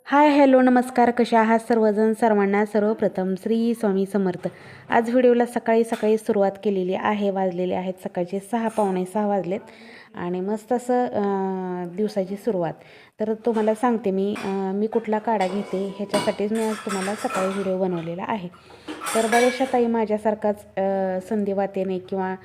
Hi hello नमस्कार. कशा आहात सर्वजण? सर्वांना सर्वप्रथम श्री स्वामी समर्थ. आज व्हिडिओला सकाळी सकाळी सुरुवात केलेली आहे. वाजलेले आहेत सकाळचे 6 पावणे 6 वाजलेत आणि मस्त असं दिवसाची सुरुवात. तर तुम्हाला सांगते मी कुठला काढा घेते ह्याच्यासाठीच मी आज तुम्हाला सकाळी व्हिडिओ बनवलेला आहे. तर बऱ्याचशा ताई माझ्यासारखाच संधिवाताने किंवा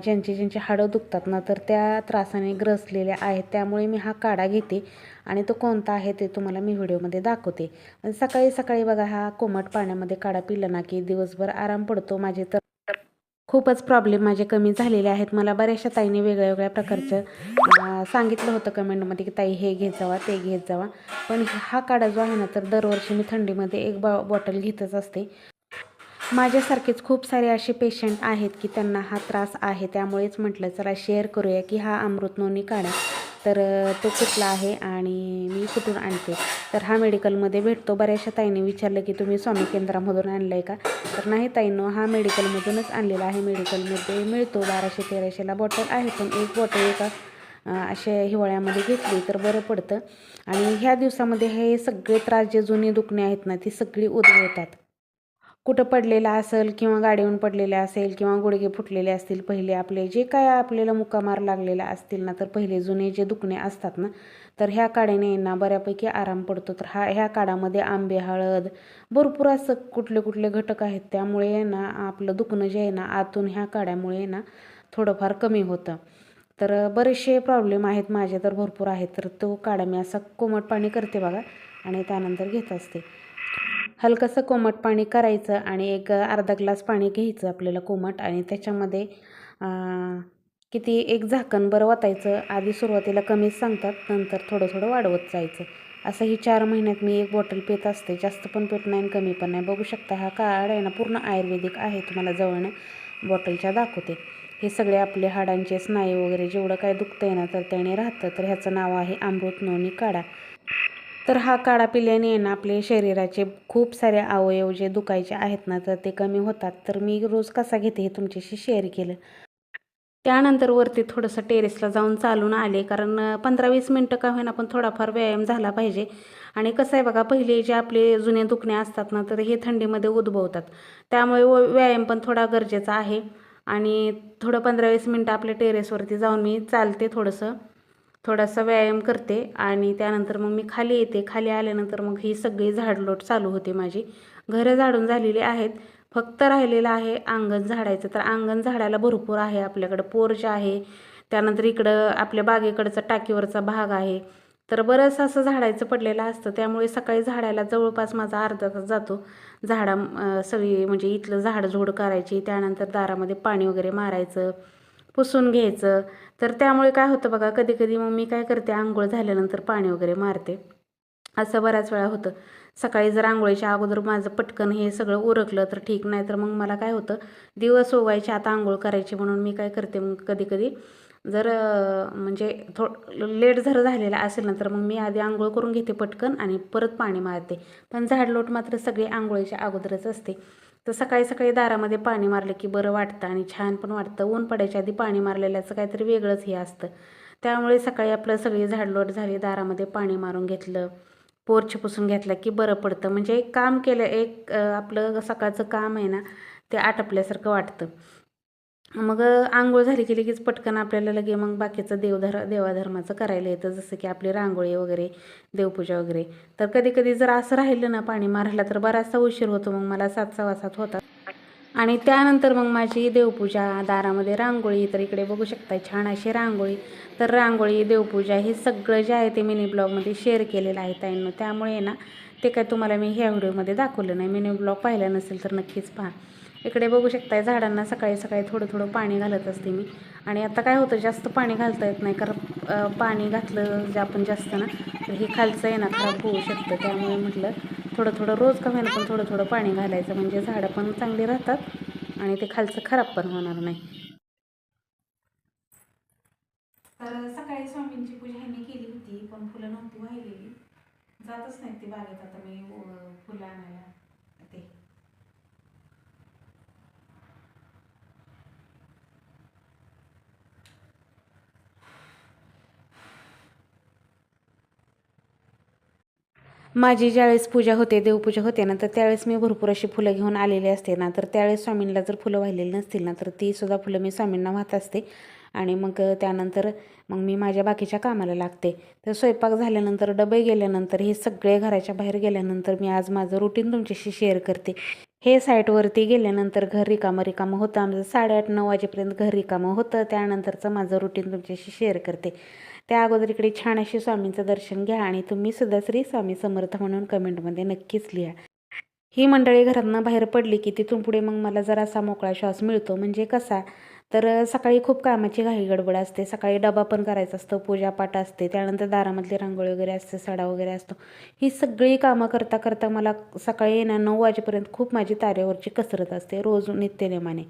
ज्यांची हाडं दुखतात ना, तर त्या त्रासाने ग्रसलेल्या आहेत. त्यामुळे मी हा काढा घेते आणि तो कोणता आहे ते तुम्हाला मी व्हिडिओमध्ये दाखवते. सकाळी सकाळी बघा, हा कोमट पाण्यामध्ये काढा पिला ना की दिवसभर आराम पडतो. माझे तर खूपच प्रॉब्लेम माझे कमी झालेले आहेत. मला बऱ्याचशा ताईने वेगळ्या वेगळ्या प्रकारचं सांगितलं होतं कमेंटमध्ये की ताई हे घेत जावा ते घेत जावा. पण हा काढा जो आहे ना, तर दरवर्षी मी थंडीमध्ये एक बॉटल घेतच असते. माझ्यासारखेच खूप सारे असे पेशंट आहेत की त्यांना हा त्रास आहे. त्यामुळेच म्हटलं चला शेअर करूया की हा अमृत नोनी काढा तर तो कुठला आहे आणि मी कुठून आणते. तर हा मेडिकलमध्ये भेटतो. बऱ्याचशा ताईंनी विचारलं की तुम्ही स्वामी केंद्रामधून आणलं आहे का? तर नाही ताईंनो, हा मेडिकलमधूनच आणलेला आहे. मेडिकलमध्ये मिळतो 1200-1300ला बॉटल आहे. पण एक बॉटल एका अशा हिवाळ्यामध्ये घेतली तर बरं पडतं. आणि ह्या दिवसामध्ये हे सगळे त्रास जे जुने दुखणे आहेत ना, ती सगळी उद्भवतात. कुठं पडलेला असेल किंवा गाडीहून पडलेले असेल किंवा गुडघे फुटलेले असतील, पहिले आपले जे काय आपल्याला मुक्कामार लागलेला असतील ना, तर पहिले जुने जे दुखणे असतात ना, तर ह्या काढ्याने ना बऱ्यापैकी आराम पडतो. तर ह्या काढामध्ये आंबे, हळद भरपूर असं कुठले कुठले घटक आहेत. त्यामुळे ना आपलं दुखणं जे आहे ना आतून ह्या काढ्यामुळे ना थोडंफार कमी होतं. तर बरेचसे प्रॉब्लेम आहेत माझे, तर भरपूर आहेत. तर तो काढा मी असा कोमट पाणी करते बघा आणि त्यानंतर घेत असते. हलकंसं कोमट पाणी करायचं आणि एक अर्धा ग्लास पाणी घ्यायचं आपल्याला कोमट आणि त्याच्यामध्ये किती एक झाकण बरं ओतायचं. आधी सुरुवातीला कमीच सांगतात, नंतर थोडं थोडं वाढवत जायचं. असं ही 4 महिन्यात मी एक बॉटल पित असते. जास्त पण पित नाही आणि कमी पण नाही. बघू शकता हा काढा आहे ना पूर्ण आयुर्वेदिक आहे. तुम्हाला जवळनं बॉटलच्या दाखवते. हे सगळे आपले हाडांचे स्नायू वगैरे जेवढं काय दुखतं आहे ना, तर त्याने राहतं. तर ह्याचं नाव आहे अमृत नोनी काढा. तर हा काढा पिल्याने आहे ना आपले शरीराचे खूप सारे अवयव जे दुखायचे आहेत ना, तर ते कमी होतात. तर मी रोज कसा घेते हे तुमच्याशी शेअर केलं. त्यानंतर वरती थोडंसं टेरेसला जाऊन चालून आले, कारण 15-20 मिनटं का होईना पण थोडाफार व्यायाम झाला पाहिजे. आणि कसं आहे बघा, पहिले जे आपले जुने दुखणे असतात ना, तर हे थंडीमध्ये उद्भवतात. त्यामुळे व्यायाम पण थोडा गरजेचा आहे. आणि थोडं 15-20 मिनटं आपल्या टेरेसवरती जाऊन मी चालते, थोडासा व्यायाम करते आणि त्यानंतर मग मी खाली येते. खाली आल्यानंतर मग ही सगळी झाडलोट चालू होते माझी. घरं झाडून झालेली आहेत. फक्त राहिलेलं आहे अंगण झाडायचं. तर अंगण झाडायला भरपूर आहे आपल्याकडं. पोर्च आहे, त्यानंतर इकडं आपल्या बागेकडचा टाकीवरचा भाग आहे. तर बरंच असं झाडायचं पडलेलं असतं. त्यामुळे सकाळी झाडायला जवळपास माझा अर्धा तास जातो. सगळी म्हणजे इथलं झाडझोड करायची, त्यानंतर दारामध्ये पाणी वगैरे मारायचं, पुसून घ्यायचं. तर त्यामुळे काय होतं बघा, कधी कधी मग मी काय करते, आंघोळ झाल्यानंतर पाणी वगैरे मारते. असं बऱ्याच वेळा होतं. सकाळी जर आंघोळीच्या अगोदर माझं पटकन हे सगळं उरकलं तर ठीक, नाही तर मग मला काय होतं, दिवस उगवायचे आता आंघोळ करायची म्हणून मी काय करते, मग कधी कधी जर म्हणजे लेट जर झालेला असेल ना, तर मग मी आधी आंघोळ करून घेते पटकन आणि परत पाणी मारते. पण झाडलोट मात्र सगळी आंघोळीच्या अगोदरच असते. तर सकाळी सकाळी दारामध्ये पाणी मारलं की बरं वाटतं आणि छान पण वाटतं. ऊन पडायच्या आधी पाणी मारलेल्याचं काहीतरी वेगळंच हे असतं. त्यामुळे सकाळी आपलं सगळी झाडलोट झाली, दारामध्ये पाणी मारून घेतलं, पोर्च पुसून घेतला की बरं पडतं. म्हणजे एक काम केलं, आपलं सकाळचं काम आहे ना ते आटपल्यासारखं वाटतं. मग अंघोळ झाली की लगेच पटकन आपल्याला लगे मग बाकीचं देवाधर्माचं करायला येतं, जसं की आपली रांगोळी वगैरे, देवपूजा वगैरे. तर कधी कधी जर असं राहिलं ना पाणी मारायला तर बराचसा उशीर होतो. मग मला 7:15 होतात. आणि त्यानंतर मग माझी देवपूजा, दारामध्ये रांगोळी. तर इकडे बघू शकता छान अशी रांगोळी. तर रांगोळी, देवपूजा हे सगळं जे आहे ते मिनी ब्लॉगमध्ये शेअर केलेलं आहे ताईंनो. त्यामुळे ना ते काय तुम्हाला मी ह्या व्हिडिओमध्ये दाखवलं नाही. मिनी ब्लॉग पाहिला नसेल तर नक्कीच पहा. इकडे बघू शकता झाडांना सकाळी सकाळी थोडं थोडं पाणी घालत असते मी. आणि आता काय होतं, जास्त पाणी घालता येत नाही, कारण पाणी घातलं जे आपण जास्त ना, तर हे खालचं आहे ना खराब होऊ शकतं. त्यामुळे म्हटलं थोडं थोडं रोज का होईना पण थोडं थोडं पाणी घालायचं, म्हणजे झाडं पण चांगली राहतात आणि ते खालचं खराब पण होणार नाही. तर सकाळी स्वामींची पूजा ह्यांनी केली होती, पण फुलं नव्हती वाहिलेली. जातच नाहीत ती बागेत आता मी फुलं आणायला ते. माझी ज्यावेळेस पूजा होते, देवपूजा होते ना, तर त्यावेळेस मी भरपूर अशी फुलं घेऊन आलेली असते ना, तर त्यावेळेस स्वामींना जर फुलं वाहिलेली नसतील ना, तर तीसुद्धा फुलं मी स्वामींना वाहत असते. आणि मग त्यानंतर मग मी माझ्या बाकीच्या कामाला लागते. तर स्वयंपाक झाल्यानंतर, डबे गेल्यानंतर, हे सगळे घराच्या बाहेर गेल्यानंतर मी आज माझं रुटीन तुमच्याशी शेअर करते. हे साईटवरती गेल्यानंतर घर रिकामं होतं. आमचं 8:30-9 वाजेपर्यंत घर रिकामं होतं. त्यानंतरचं माझं रुटीन तुमच्याशी शेअर करते. त्या अगोदर इकडे छान अशी स्वामींचं दर्शन घ्या आणि तुम्हीसुद्धा श्री स्वामी समर्थ म्हणून कमेंटमध्ये नक्कीच लिहा. ही मंडळी घरातनं बाहेर पडली की तिथून पुढे मग मला जरासा मोकळा श्वास मिळतो. म्हणजे कसा, तर सकाळी खूप कामाची घाई गडबड असते. सकाळी डबा पण करायचा असतो, पूजापाठ असते, त्यानंतर दारामधली रांगोळी वगैरे असते, सडा वगैरे असतो. ही सगळी कामं करता करता मला सकाळी 9 वाजेपर्यंत खूप माझी तारेवरची कसरत असते रोज नित्यनेमाने.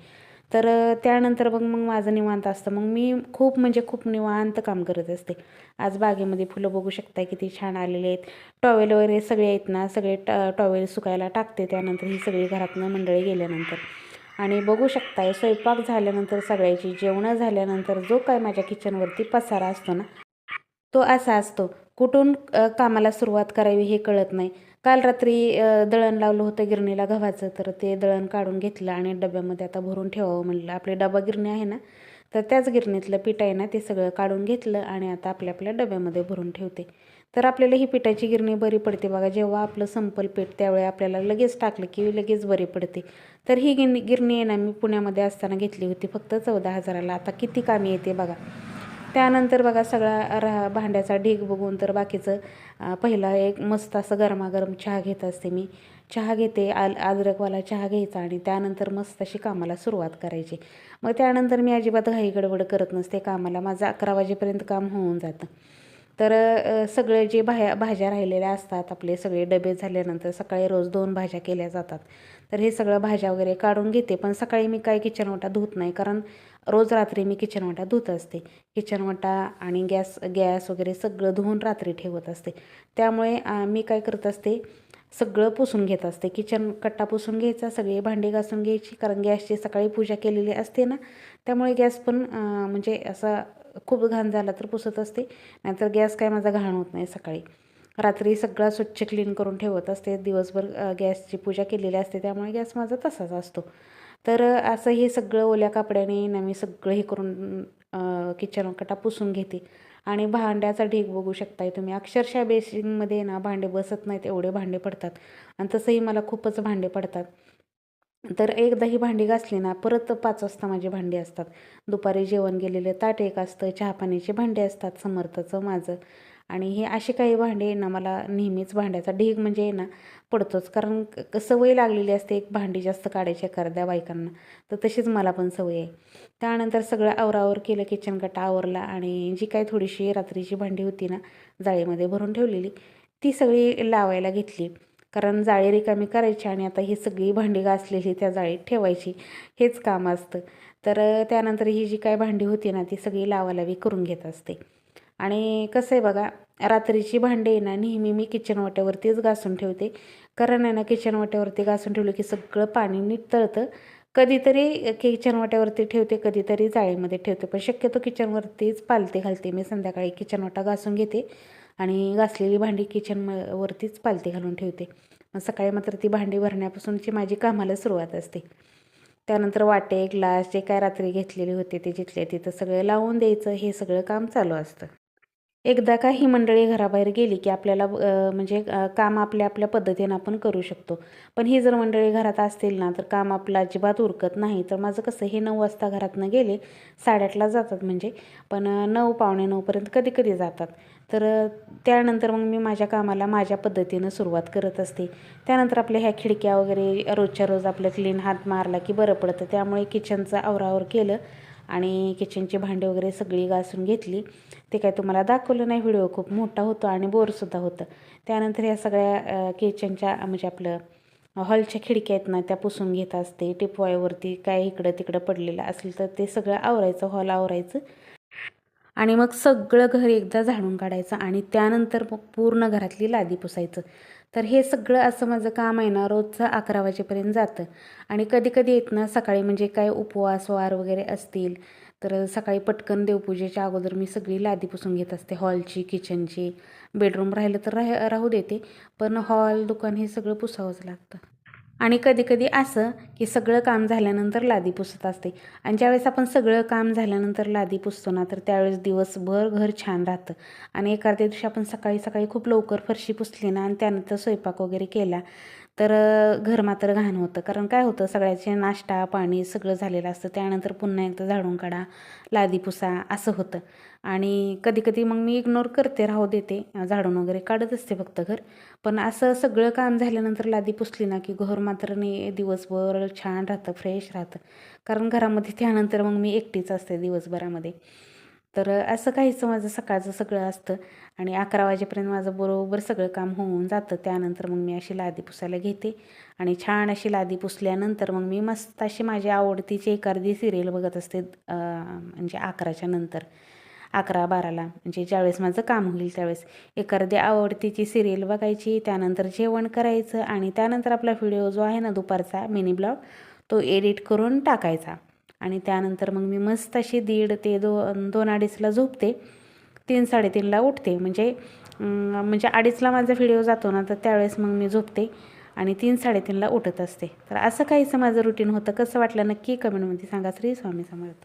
तर त्यानंतर मग मग माझं निवांत असतं. मग मी खूप म्हणजे खूप निवांत काम करत असते. आज बागेमध्ये फुलं बघू शकताय किती छान आलेले आहेत. टॉवेल वगैरे सगळे आहेत ना, सगळे टॉवेल सुकायला टाकते. त्यानंतर ही सगळी घरातनं मंडळी गेल्यानंतर आणि बघू शकताय स्वयंपाक झाल्यानंतर, सगळ्याची जेवणं झाल्यानंतर जो काय माझ्या किचनवरती पसारा असतो ना, तो असा असतो. कुठून कामाला सुरुवात करावी हे कळत नाही. काल रात्री दळण लावलं होतं गिरणीला गव्हाचं, तर ते दळण काढून घेतलं आणि डब्यामध्ये आता भरून ठेवावं म्हणलं. आपली डबा गिरणी आहे ना, तर त्याच गिरणीतलं पीठ आहे ना, ते सगळं काढून घेतलं आणि आता आपल्या आपल्या डब्यामध्ये भरून ठेवते. तर आपल्याला ही पिठाची गिरणी बरी पडते बघा. जेव्हा आपलं संपल पीठ त्यावेळी आपल्याला लगेच टाकलं की लगेच बरी पडते. तर ही गिरणी आहे ना, मी पुण्यामध्ये असताना घेतली होती फक्त 14,000ला. आता किती कामी येते बघा. त्यानंतर बघा सगळा भांड्याचा ढीग बघून तर बाकीचं पहिला एक मस्त असं गरमागरम चहा घेत असते मी. चहा घेते, अद्रकवाला चहा घ्यायचा आणि त्यानंतर मस्त अशी कामाला सुरुवात करायची. मग त्यानंतर मी अजिबात घाई गडबड करत नसते कामाला. माझं 11 वाजेपर्यंत काम होऊन जातं. तर सगळे जे भाज्या राहिलेल्या असतात, आपले सगळे डबे झाल्यानंतर सकाळी रोज 2 भाज्या केल्या जातात. तर हे सगळं भाज्या वगैरे काढून घेते. पण सकाळी मी काय किचन वाटा धुत नाही, कारण रोज रात्री मी किचन वाटा धुत असते. किचन वाटा आणि गॅस वगैरे सगळं धुवून रात्री ठेवत असते. त्यामुळे मी काय करत असते, सगळं पुसून घेत असते. किचन कट्टा पुसून घ्यायचा, सगळी भांडी घासून घ्यायची, कारण गॅसची सकाळी पूजा केलेली असते ना, त्यामुळे गॅस पण म्हणजे असा खूप घाण झाला तर पुसत असते, नाहीतर गॅस काय माझा घाण होत नाही सकाळी. रात्री सगळा स्वच्छ क्लीन करून ठेवत असते. दिवसभर गॅसची पूजा केलेली असते, त्यामुळे गॅस माझा तसाच असतो. तर असं हे सगळं ओल्या कापड्याने ना मी सगळं हे करून किचन कटा पुसून घेते. आणि भांड्याचा ढीग बघू शकताय तुम्ही. अक्षरशः बेसिनमध्ये ना भांडे बसत नाहीत एवढे भांडे पडतात. आणि तसंही मला खूपच भांडे पडतात. तर एकदा ही भांडी घासली ना, परत 5 वाजता माझी भांडी असतात. दुपारी जेवण गेलेलं ताट एक असतं, चहापाण्याची भांडी असतात, समर्थचं माझं. आणि हे असे काही भांडे ना मला नेहमीच भांड्याचा ढीग म्हणजे ना पडतोच. कारण सवय लागलेली असते एक भांडी जास्त काढायची एखाद्या बायकांना, तर तशीच मला पण सवय आहे. त्यानंतर सगळं आवरावर केलं, किचन कटा आवरला आणि जी काही थोडीशी रात्रीची भांडी होती ना जाळीमध्ये भरून ठेवलेली, ती सगळी लावायला घेतली. कारण जाळी रिकामी करायची आणि आता ही सगळी भांडी घासलेली त्या जाळीत ठेवायची, हेच काम असतं. तर त्यानंतर ही जी काय भांडी होती ना ती सगळी लावालावी करून घेत असते. आणि कसं आहे बघा, रात्रीची भांडी आहे ना नेहमी मी किचन वाट्यावरतीच घासून ठेवते. कारण आहे ना किचन वाट्यावरती घासून ठेवलं की सगळं पाणी नीट तळतं. कधीतरी किचन वाट्यावरती ठेवते, कधीतरी जाळीमध्ये ठेवते, पण शक्यतो किचनवरतीच पालती घालते मी. संध्याकाळी किचन वाटा घासून घेते आणि घासलेली भांडी किचनवरतीच पालती घालून ठेवते. मग सकाळी मात्र ती भांडी भरण्यापासूनची माझी कामाला सुरुवात असते. त्यानंतर वाटे, ग्लास जे काय रात्री घेतलेले होते ते जिथले तिथं सगळं लावून द्यायचं, हे सगळं काम चालू असतं. एकदा का ही मंडळी घराबाहेर गेली की आपल्याला म्हणजे काम आपल्या आपल्या पद्धतीनं आपण करू शकतो. पण ही जर मंडळी घरात असतील ना तर काम आपलं अजिबात उरकत नाही. तर माझं कसं, हे 9 वाजता घरातनं गेले, 8:30ला जातात म्हणजे, पण 9 पावणे 9पर्यंत कधी कधी जातात. तर त्यानंतर मग मी माझ्या कामाला माझ्या पद्धतीनं सुरुवात करत असते. त्यानंतर आपल्या ह्या खिडक्या वगैरे रोजच्या रोज आपलं क्लीन हात मारला की बरं पडतं. त्यामुळे किचनचं आवरावर केलं आणि किचनची भांडी वगैरे सगळी घासून घेतली. ते काय तुम्हाला दाखवलं नाही, व्हिडिओ खूप मोठा होतो आणि बोरसुद्धा होतं. त्यानंतर ह्या सगळ्या किचनच्या म्हणजे आपलं हॉलच्या खिडक्या आहेत ना त्या पुसून घेत असते. टिपवायवरती काय इकडं तिकडं पडलेलं असेल तर ते सगळं आवरायचं, हॉल आवरायचं आणि मग सगळं घर एकदा झाडून काढायचं आणि त्यानंतर मग पूर्ण घरातली लादी पुसायचं. तर हे सगळं असं माझं काम आहे ना रोजचं 11 वाजेपर्यंत जातं. आणि कधी कधी येत ना सकाळी म्हणजे काय उपवास वार वगैरे असतील तर सकाळी पटकन देवपूजेच्या अगोदर मी सगळी लादी पुसून घेत असते, हॉलची, किचनची. बेडरूम राहिलं तर राहू देते, पण हॉल, दुकान हे सगळं पुसावंच लागतं. आणि कधी-कधी असं की सगळं काम झाल्यानंतर लादी पुसत असते आणि ज्यावेळेस आपण सगळं काम झाल्यानंतर लादी पुसतो ना, तर त्यावेळेस दिवसभर घर छान राहतं. आणि एखाद्या दिवशी आपण सकाळी-सकाळी खूप लवकर फरशी पुसली ना आणि त्यानंतर स्वयंपाक वगैरे केला, तर घर मात्र घाण होतं. कारण काय होतं, सगळ्याचे नाश्ता, पाणी सगळं झालेलं असतं. त्यानंतर पुन्हा एकदा झाडून काढा, लादी पुसा असं होतं. आणि कधी-कधी मग मी इग्नोर करते, राहू देते, झाडून वगैरे काढत असते फक्त घर. पण असं सगळं काम झाल्यानंतर लादी पुसली ना, की घर मात्र दिवसभर छान राहतं, फ्रेश राहतं. कारण घरामध्ये त्यानंतर मग मी एकटीच असते दिवसभरामध्ये. तर असं काहीचं माझं सकाळचं सगळं असतं आणि 11 वाजेपर्यंत माझं बरोबर सगळं काम होऊन जातं. त्यानंतर मग मी अशी लादी पुसायला घेते आणि छान अशी लादी पुसल्यानंतर मग मी मस्त अशी माझी आवडतीची एखादी सिरियल बघत असते, म्हणजे 11च्या नंतर. 11-12ला म्हणजे ज्यावेळेस माझं काम होईल त्यावेळेस एखादी आवडतीची सिरियल बघायची, त्यानंतर जेवण करायचं आणि त्यानंतर आपला व्हिडिओ जो आहे ना दुपारचा मिनी ब्लॉग, तो एडिट करून टाकायचा. आणि त्यानंतर मग मी मस्त अशी 1:30 ते 2-2:30ला झोपते. 3-3:30ला उठते. म्हणजे 2:30ला माझा व्हिडिओ जातो ना, तर त्यावेळेस मग मी झोपते आणि 3-3:30ला उठत असते. तर असं काहीसं माझं रुटीन होतं. कसं वाटलं नक्की कमेंटमध्ये सांगा. श्री स्वामी समर्थ.